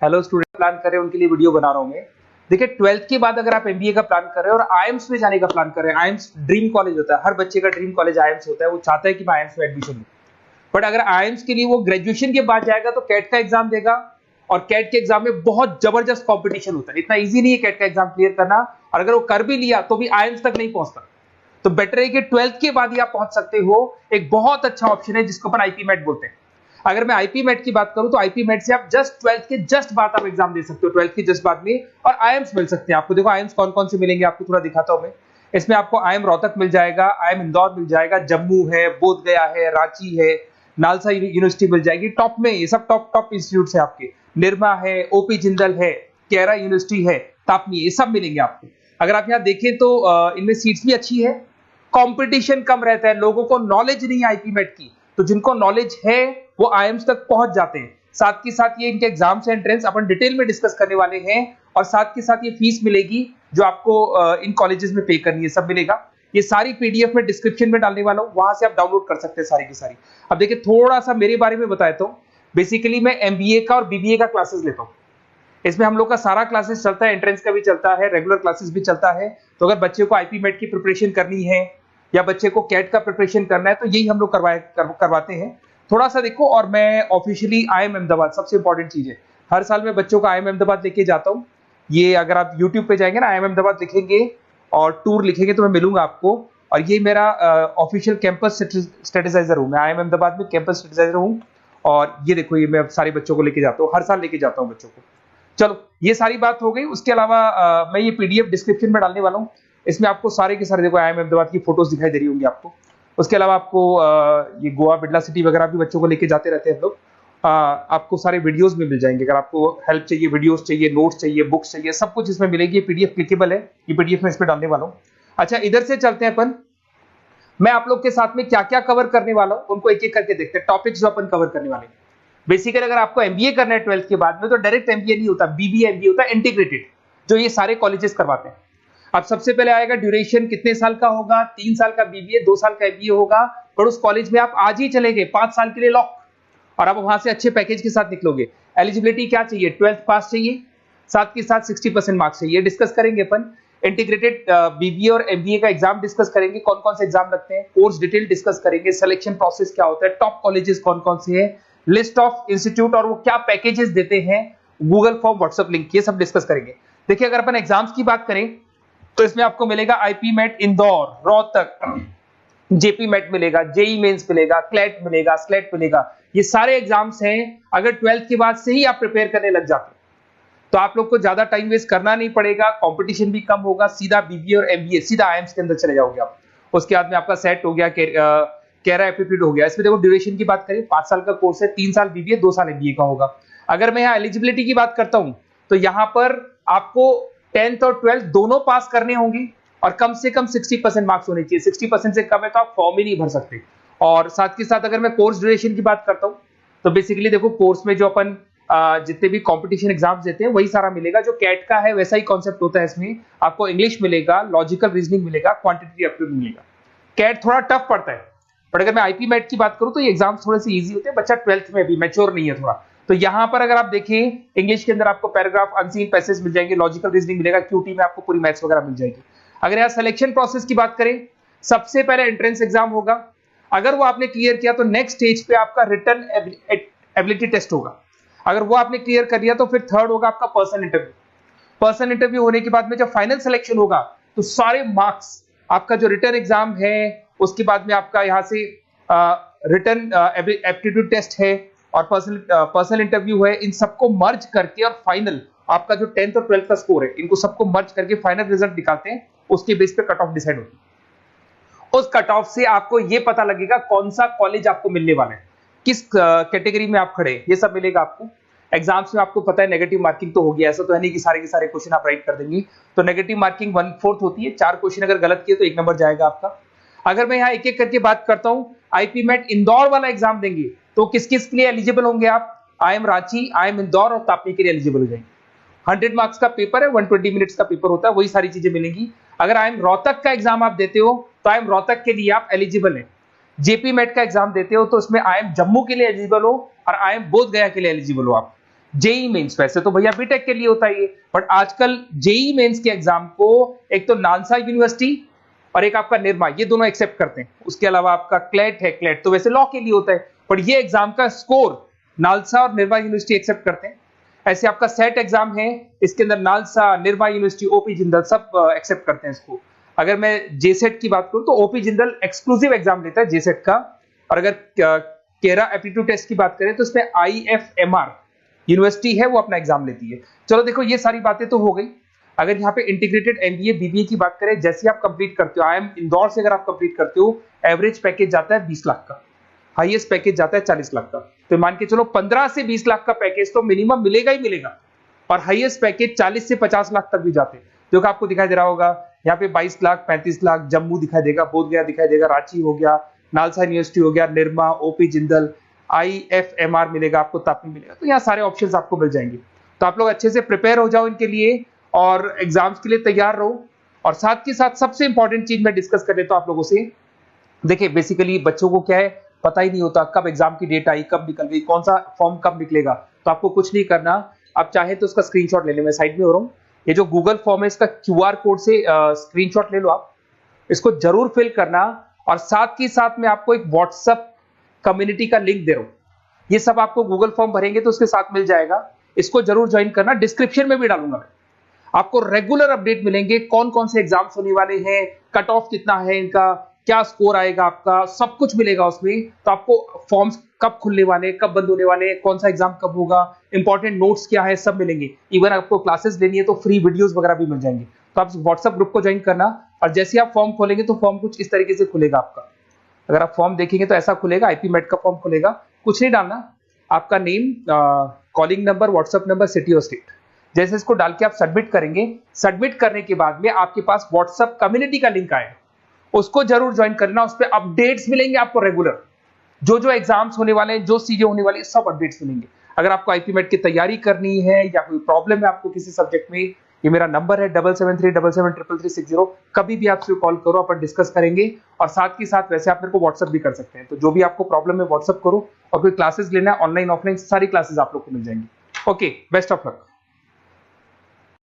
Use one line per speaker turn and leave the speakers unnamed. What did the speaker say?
Hello student, plan कर रहे हैं उनके लिए वीडियो बना रहा हूं मैं। देखिए 12th के बाद अगर आप एमबीए का प्लान कर रहे हैं और आईएम्स में जाने का प्लान कर रहे हैं, आईएम्स ड्रीम कॉलेज होता है, हर बच्चे का ड्रीम कॉलेज आईएम्स होता है, वो चाहता है कि मैं आईएम्स में एडमिशन लूं। बट अगर आईएम्स के लिए वो ग्रेजुएशन के बाद जाएगा तो कैट का एग्जाम देगा, और कैट के एग्जाम में बहुत जबरदस्त कॉम्पिटिशन होता है, इतना ईजी नहीं है कैट का एग्जाम क्लियर करना, और अगर वो कर भी लिया तो भी आईएम्स तक नहीं पहुंचता। तो बेटर है कि 12th के बाद ही आप पहुंच सकते हो। एक बहुत अच्छा ऑप्शन है जिसको अपन आईपी मेट बोलते हैं। अगर मैं आईपी मेट की बात करूं तो आईपी मेट से आप जस्ट 12th के जस्ट बाद आप एग्जाम दे सकते हो, 12th के जस्ट बाद में, और आईएम्स मिल सकते हैं आपको। देखो आईएम्स कौन कौन से मिलेंगे आपको थोड़ा दिखाता हूं मैं। इसमें आपको आईएम रोहतक मिल जाएगा, आईएम इंदौर मिल जाएगा, जम्मू है, बोध गया है, रांची है, नालसा यूनिवर्सिटी मिल जाएगी। टॉप में ये सब टॉप इंस्टीट्यूट है आपके, निरमा है, ओपी जिंदल है, केरा यूनिवर्सिटी है, तापनी, ये सब मिलेंगे आपको। अगर आप यहाँ देखें तो इनमें सीट्स भी अच्छी है, कंपटीशन कम रहता है, लोगों को नॉलेज नहीं है आईपी मेट की, तो जिनको नॉलेज है वो आईएम्स तक पहुंच जाते हैं। साथ के साथ ये इनके एग्जाम्स एंट्रेंस अपन डिटेल में डिस्कस करने वाले हैं, और साथ के साथ ये फीस मिलेगी जो आपको इन कॉलेजेस में पे करनी है, सब मिलेगा। ये सारी पीडीएफ में डिस्क्रिप्शन में डालने वाला हूं, वहां से आप डाउनलोड कर सकते हैं सारी की सारी। अब देखिए थोड़ा सा मेरे बारे में बताता हूं। बेसिकली मैं एमबीए का और बीबीए का क्लासेस लेता हूं। इसमें हम लोग का सारा क्लासेस चलता है, एंट्रेंस का भी चलता है, रेगुलर क्लासेस भी चलता है। तो अगर बच्चे को आईपी मेट की प्रिपरेशन करनी है या बच्चे को कैट का प्रिपरेशन करना है तो यही हम लोग करवाते हैं। थोड़ा सा देखो, और मैं ऑफिशियली आईएम अहमदाबाद, सबसे इंपॉर्टेंट चीज है, हर साल मैं बच्चों को आईएम अहमदाबाद लेके जाता हूँ। ये अगर आप यूट्यूब पे जाएंगे ना, आईएम अहमदाबाद लिखेंगे और टूर लिखेंगे तो मैं मिलूंगा आपको। और ये मेरा ऑफिशियल कैंपस स्ट्रेटेजाइजर हूँ, मैं आईएम अहमदाबाद में कैंपस स्ट्रेटेजाइजर हूँ। और ये देखो, ये मैं सारे बच्चों को लेके जाता हूँ, हर साल लेके जाता हूँ बच्चों को। चलो ये सारी बात हो गई। उसके अलावा मैं ये पीडीएफ डिस्क्रिप्शन में डालने वाला हूँ। इसमें आपको सारे के सारे, देखो आईएम अहमदाबाद की फोटोज दिखाई दे रही होंगी आपको। उसके अलावा आपको ये गोवा बिरला सिटी वगैरह भी बच्चों को लेके जाते रहते हैं हम लोग। आपको सारे वीडियोस में मिल जाएंगे। अगर आपको हेल्प चाहिए, वीडियोस चाहिए, नोट्स चाहिए, बुक्स चाहिए, सब कुछ इसमें मिलेगी। ये पीडीएफ क्लिकेबल है, ये पीडीएफ में इसमें डालने वाला हूँ। अच्छा, इधर से चलते हैं अपन। मैं आप लोग के साथ में क्या क्या कवर करने वाला हूँ उनको एक एक करके देखते हैं, टॉपिक्स जो अपन कवर करने वाले हैं। बेसिकली अगर आपको एमबीए करना है 12th के बाद में, तो डायरेक्ट एमबीए नहीं होता, बीबीए एमबीए होता है, इंटीग्रेटेड, जो ये सारे कॉलेजेस करवाते हैं। अब सबसे पहले आएगा ड्यूरेशन, कितने साल का होगा, 3 साल का बीबीए, 2 साल का एमबीए होगा। पर उस कॉलेज में आप आज ही चले गए 5 साल के लिए लॉक, और आप वहां से अच्छे पैकेज के साथ निकलोगे। एलिजिबिलिटी क्या चाहिए, 12th पास चाहिए, साथ के साथ 60% मार्क्स चाहिए। डिस्कस करेंगे अपन इंटीग्रेटेड बीबीए और एमबीए का एग्जाम डिस्कस करेंगे, कौन कौन से एग्जाम लगते हैं, कोर्स डिटेल डिस्कस करेंगे, सिलेक्शन प्रोसेस क्या होता है, टॉप कॉलेजेस कौन कौन से हैं, लिस्ट ऑफ इंस्टीट्यूट और वो क्या पैकेजेस देते हैं, गूगल फॉर्म, व्हाट्सएप लिंक, ये सब डिस्कस करेंगे। देखिए अगर अपन एग्जाम्स की बात करें तो इसमें आपको मिलेगा IPMAT Indore, Rohtak, JIPMAT मिलेगा, जेई मेंस मिलेगा, क्लेट मिलेगा, स्लेट मिलेगा। ये सारे एग्जाम्स हैं। अगर 12th के बाद से ही आप प्रिपेयर करने लग जाते हैं तो आप लोग को ज्यादा टाइम वेस्ट करना नहीं पड़ेगा, कंपटीशन भी कम होगा, सीधा बीबीए और एमबीए सीधा आईएम्स के अंदर चले जाओगे आप। उसके बाद में आपका सेट हो गया, कैरा एप्टीट्यूड हो गया। इसमें देखो ड्यूरेशन की बात करें, 5 साल का कोर्स है, 3 साल बीबीए, 2 साल एमबीए का होगा। अगर मैं यहाँ एलिजिबिलिटी की बात करता हूं तो यहाँ पर आपको 10th और 12th दोनों पास करने होंगे, और कम से कम 60% मार्क्स होने चाहिए। 60% से कम है तो आप फॉर्म ही नहीं भर सकते। और साथ के साथ अगर मैं कोर्स ड्यूरेशन की बात करता हूं तो बेसिकली देखो कोर्स में जो अपन जितने भी कंपटीशन एग्जाम्स देते हैं वही सारा मिलेगा। जो कैट का है वैसा ही कॉन्सेप्ट होता है। इसमें आपको इंग्लिश मिलेगा, लॉजिकल रीजनिंग मिलेगा, क्वांटिटेटिव एप्टीट्यूड मिलेगा। कैट थोड़ा टफ पड़ता है, बट अगर मैं आईपी मेट की बात करूं तो ये एग्जाम्स थोड़े से इजी होते हैं। बच्चा 12th में भी मैच्योर नहीं है थोड़ा, तो यहां पर अगर आप देखें इंग्लिश के अंदर आपको पैराग्राफ, अनसीन पैसेज मिल जाएंगे, लॉजिकल रीजनिंग मिलेगा, क्यूटी में आपको पूरी मैथ्स वगैरह मिल जाएगी। अगर यहाँ सिलेक्शन प्रोसेस की बात करें, सबसे पहले एंट्रेंस एग्जाम होगा। अगर वो आपने क्लियर किया तो नेक्स्ट स्टेज पे आपका रिटन एबिलिटी टेस्ट होगा। अगर वो आपने क्लियर कर लिया तो फिर थर्ड होगा आपका पर्सनल इंटरव्यू। पर्सनल इंटरव्यू होने के बाद में जब फाइनल सिलेक्शन होगा तो सारे मार्क्स, आपका जो रिटन एग्जाम है, उसके बाद में आपका यहाँ से रिटन एप्टीट्यूड टेस्ट है और पर्सनल इंटरव्यू है, इन सबको मर्ज करके और फाइनल आपका जो 10th और 12th का स्कोर है, इनको सबको मर्ज करके फाइनल रिजल्ट निकालते हैं। उसके बेस पे कट ऑफ डिसाइड होती है। उस कट ऑफ से आपको ये पता लगेगा कौन सा कॉलेज आपको मिलने वाला है, किस कैटेगरी में आप खड़े हैं, ये सब मिलेगा आपको। एग्जाम्स में आपको पता है नेगेटिव मार्किंग तो होगी, ऐसा तो है नहीं कि सारे के सारे क्वेश्चन आप राइट कर देंगे। तो नेगेटिव मार्किंग 1/4 होती है, 4 क्वेश्चन अगर गलत किए तो 1 नंबर जाएगा आपका। अगर मैं यहाँ एक एक करके बात करता हूँ, आईपी मेट इंदौर वाला एग्जाम देंगे तो किस किस के लिए एलिजिबल होंगे आप, आईएम रांची, आईएम इंदौर और तापनी के लिए एलिजिबल हो जाएंगे। 100 मार्क्स का पेपर है, 120 मिनट्स का पेपर होता है, वही सारी चीजें मिलेंगी। अगर आईएम रोहतक का एग्जाम आप देते हो तो आईएम रोहतक के लिए आप एलिजिबल है। जेपी मेट का एग्जाम देते हो तो उसमें आईएम जम्मू के लिए एलिजिबल हो और आईएम बोध गया के लिए एलिजिबल हो आप। जेई मेंस, वैसे तो भैया बीटेक के लिए होता है ये, बट आजकल जेई मेंस के एग्जाम को एक तो नालसा यूनिवर्सिटी और एक आपका निर्मा, ये दोनों एक्सेप्ट करते हैं। उसके अलावा आपका क्लेट है, क्लेट तो वैसे लॉ के लिए होता है, बट ये एग्जाम का स्कोर नालसा और निर्मा यूनिवर्सिटी एक्सेप्ट करते हैं। ऐसे आपका सेट एग्जाम है, इसके अंदर NALSA, Nirma university, OP Jindal सब एक्सेप्ट करते हैं इसको। अगर मैं जेसेट की बात करूं तो ओपी जिंदल एक्सक्लूसिव एग्जाम लेता है जेसेट का, और अगर केरा एप्टीट्यूड टेस्ट की बात करें तो इसमें आईएफएमआर यूनिवर्सिटी है वो अपना एग्जाम लेती है। चलो देखो ये सारी बातें तो हो गई। अगर यहाँ पे इंटीग्रेटेड एमबीए बीबीए की बात करें, जैसे आप कंप्लीट करते हो, आईएम इंदौर से अगर आप कंप्लीट करते हो, एवरेज पैकेज जाता है 20 लाख का, हाईएस्ट पैकेज जाता है 40 लाख का। तो मान के चलो 15 से 20 लाख का पैकेज तो मिनिमम मिलेगा ही मिलेगा, और हाईएस्ट पैकेज 40 से 50 लाख तक भी जाते हैं, जो कि आपको दिखाई दे रहा होगा यहाँ पे 22 लाख, 35 लाख, जम्मू दिखाई देगा, बोधगया दिखाई देगा, रांची हो गया, नालसा यूनिवर्सिटी हो गया, निर्मा, ओपी जिंदल, आईएफएमआर मिलेगा आपको, तापी मिलेगा। तो यहाँ सारे ऑप्शंस आपको मिल जाएंगे। तो आप लोग अच्छे से प्रिपेयर हो जाओ इनके लिए और एग्जाम्स के लिए तैयार रहो। और साथ के साथ सबसे इंपॉर्टेंट चीज मैं डिस्कस कर लेता हूं आप लोगों से। देखिए बेसिकली बच्चों को क्या है, पता ही नहीं होता कब एग्जाम की डेट आई, कब निकल गई, कौन सा फॉर्म कब निकलेगा। तो आपको कुछ नहीं करना, आप चाहे तो उसका स्क्रीनशॉट ले लें, मैं साइड में हो रहा हूँ। ये जो गूगल फॉर्म है इसका क्यूआर कोड से स्क्रीनशॉट ले लो, आप इसको जरूर फिल करना। और साथ ही साथ में आपको एक व्हाट्सएप कम्युनिटी का लिंक दे रहा हूं, ये सब आपको गूगल फॉर्म भरेंगे तो उसके साथ मिल जाएगा, इसको जरूर ज्वाइन करना। डिस्क्रिप्शन में भी डालूंगा मैं, आपको रेगुलर अपडेट मिलेंगे, कौन कौन से एग्जाम्स होने वाले हैं, कट ऑफ कितना है इनका, क्या स्कोर आएगा आपका, सब कुछ मिलेगा उसमें। तो आपको फॉर्म्स कब खुलने वाले, कब बंद होने वाले, कौन सा एग्जाम कब होगा, इंपॉर्टेंट नोट्स क्या है, सब मिलेंगे। इवन आपको क्लासेस लेनी है तो फ्री वीडियोस वगैरह भी मिल जाएंगे। तो आप व्हाट्सएप ग्रुप को ज्वाइन करना, और जैसे आप फॉर्म खोलेंगे तो फॉर्म कुछ इस तरीके से खुलेगा आपका। अगर आप फॉर्म देखेंगे तो ऐसा खुलेगा, आईपी मेट का फॉर्म खुलेगा, कुछ नहीं डालना, आपका name, calling number, WhatsApp number, city और स्टेट, जैसे इसको डाल के आप सबमिट करेंगे। सबमिट करने के बाद में आपके पास व्हाट्सएप कम्युनिटी का लिंक आएगा, उसको जरूर ज्वाइन करना। उस पर अपडेट्स मिलेंगे आपको रेगुलर, जो जो एग्जाम्स होने वाले हैं, जो चीजें होने वाली है, सब अपडेट्स मिलेंगे। अगर आपको आईपी मेट की तैयारी करनी है या कोई प्रॉब्लम है आपको किसी सब्जेक्ट में, ये मेरा नंबर है 7737733360, कभी भी आपसे कॉल करो, अपन डिस्कस करेंगे। और साथ ही साथ वैसे आप मेरे को व्हाट्सएप भी कर सकते हैं, तो जो भी आपको प्रॉब्लम है व्हाट्सएप करो। और कोई क्लासेस लेना है ऑनलाइन ऑफलाइन, सारी क्लासेस आप लोग को मिल जाएंगी। Okay, best of luck.